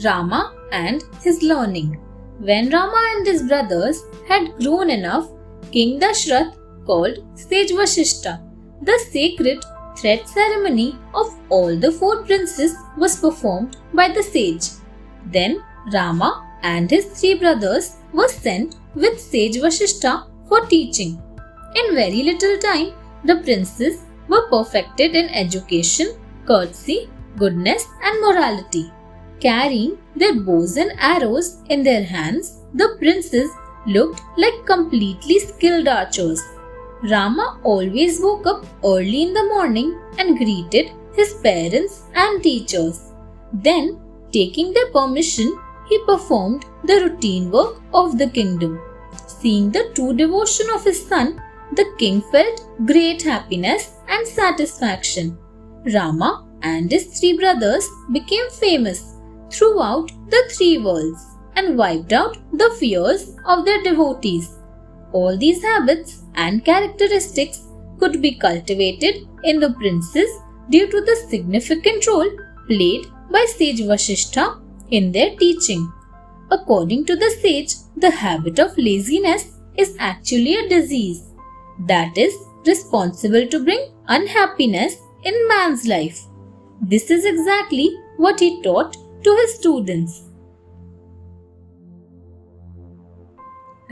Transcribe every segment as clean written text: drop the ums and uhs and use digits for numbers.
Rama and his learning. When Rama and his brothers had grown enough, King Dashrath called sage Vashishta. The sacred thread ceremony of all the four princes was performed by the sage. Then Rama and his three brothers were sent with sage Vashishta for teaching. In very little time, the princes were perfected in education, courtesy, goodness and morality. Carrying their bows and arrows in their hands, the princes looked like completely skilled archers. Rama always woke up early in the morning and greeted his parents and teachers. Then, taking their permission, he performed the routine work of the kingdom. Seeing the true devotion of his son, the king felt great happiness and satisfaction. Rama and his three brothers became famous throughout the three worlds and wiped out the fears of their devotees. All these habits and characteristics could be cultivated in the princes due to the significant role played by sage Vashishta in their teaching. According to the sage, the habit of laziness is actually a disease that is responsible to bring unhappiness in man's life. This is exactly what he taught to his students.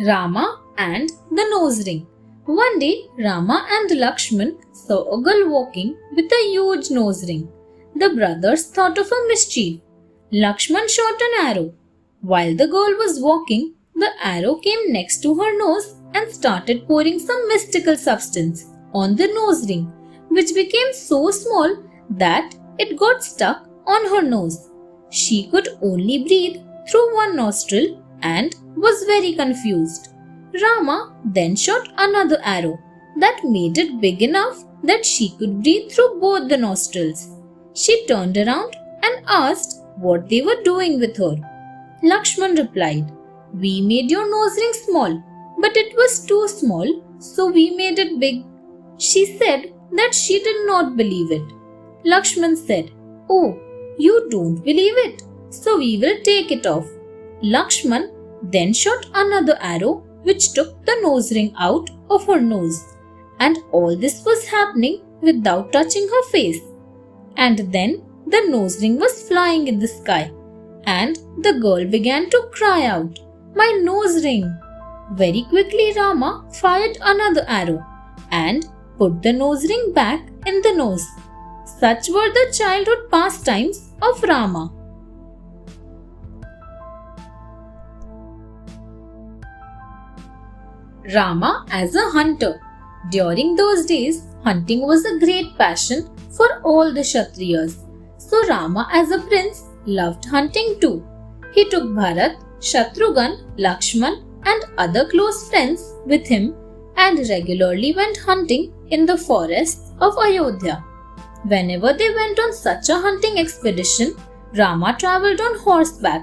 Rama and the nose ring. One day, Rama and Lakshman saw a girl walking with a huge nose ring. The brothers thought of a mischief. Lakshman shot an arrow. While the girl was walking, the arrow came next to her nose and started pouring some mystical substance on the nose ring, which became so small that it got stuck on her nose. She could only breathe through one nostril and was very confused. Rama then shot another arrow that made it big enough that she could breathe through both the nostrils. She turned around and asked what they were doing with her. Lakshman replied, "We made your nose ring small, but it was too small, so we made it big." She said that she did not believe it. Lakshman said, "Oh, you don't believe it, so we will take it off." Lakshman then shot another arrow which took the nose ring out of her nose, and all this was happening without touching her face. And then the nose ring was flying in the sky, and the girl began to cry out, "My nose ring!" Very quickly Rama fired another arrow and put the nose ring back in the nose. Such were the childhood pastimes of Rama. Rama as a hunter. During those days, hunting was a great passion for all the Kshatriyas. So Rama as a prince loved hunting too. He took Bharat, Shatrughan, Lakshman and other close friends with him and regularly went hunting in the forests of Ayodhya. Whenever they went on such a hunting expedition, Rama travelled on horseback,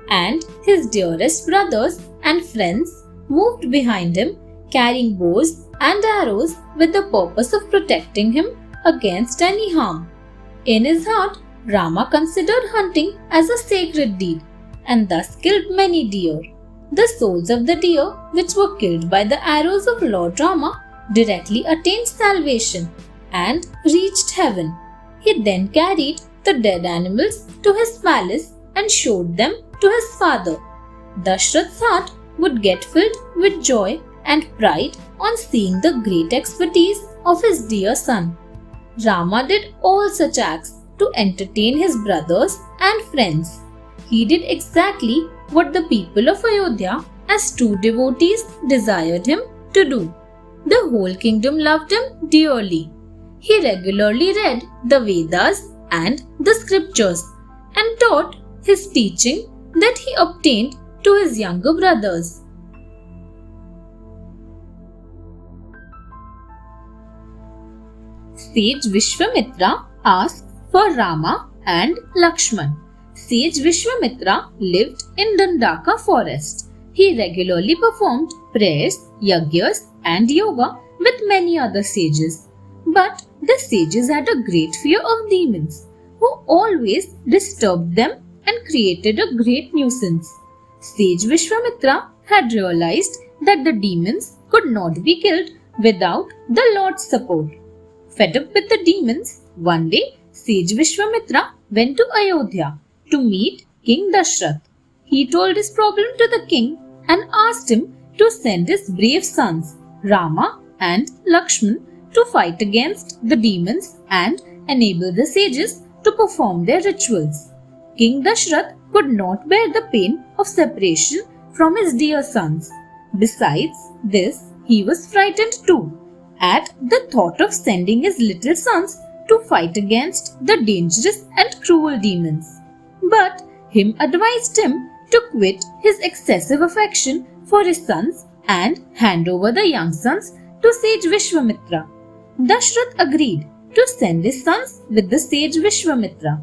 and his dearest brothers and friends moved behind him carrying bows and arrows with the purpose of protecting him against any harm. In his heart, Rama considered hunting as a sacred deed and thus killed many deer. The souls of the deer which were killed by the arrows of Lord Rama directly attained salvation and reached heaven. He then carried the dead animals to his palace and showed them to his father. Dashrath's heart would get filled with joy and pride on seeing the great expertise of his dear son. Rama did all such acts to entertain his brothers and friends. He did exactly what the people of Ayodhya as true devotees desired him to do. The whole kingdom loved him dearly. He regularly read the Vedas and the scriptures and taught his teaching that he obtained to his younger brothers. Sage Vishwamitra asked for Rama and Lakshman. Sage Vishwamitra lived in Dandaka forest. He regularly performed prayers, yajnas and yoga with many other sages. But the sages had a great fear of demons who always disturbed them and created a great nuisance. Sage Vishwamitra had realized that the demons could not be killed without the Lord's support. Fed up with the demons, one day Sage Vishwamitra went to Ayodhya to meet King Dashrath. He told his problem to the king and asked him to send his brave sons Rama and Lakshman to fight against the demons and enable the sages to perform their rituals. King Dashrath could not bear the pain of separation from his dear sons. Besides this, he was frightened too at the thought of sending his little sons to fight against the dangerous and cruel demons. But him advised him to quit his excessive affection for his sons and hand over the young sons to sage Vishwamitra. Dashrath agreed to send his sons with the sage Vishwamitra.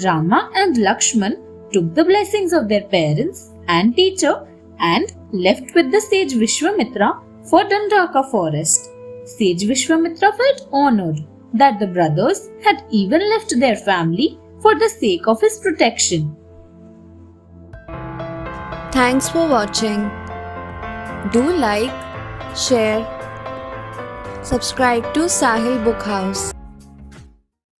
Rama and Lakshman took the blessings of their parents and teacher and left with the sage Vishwamitra for Dandaka forest. Sage Vishwamitra felt honored that the brothers had even left their family for the sake of his protection. Thanks for watching. Do like, share, subscribe to Sahil Book House.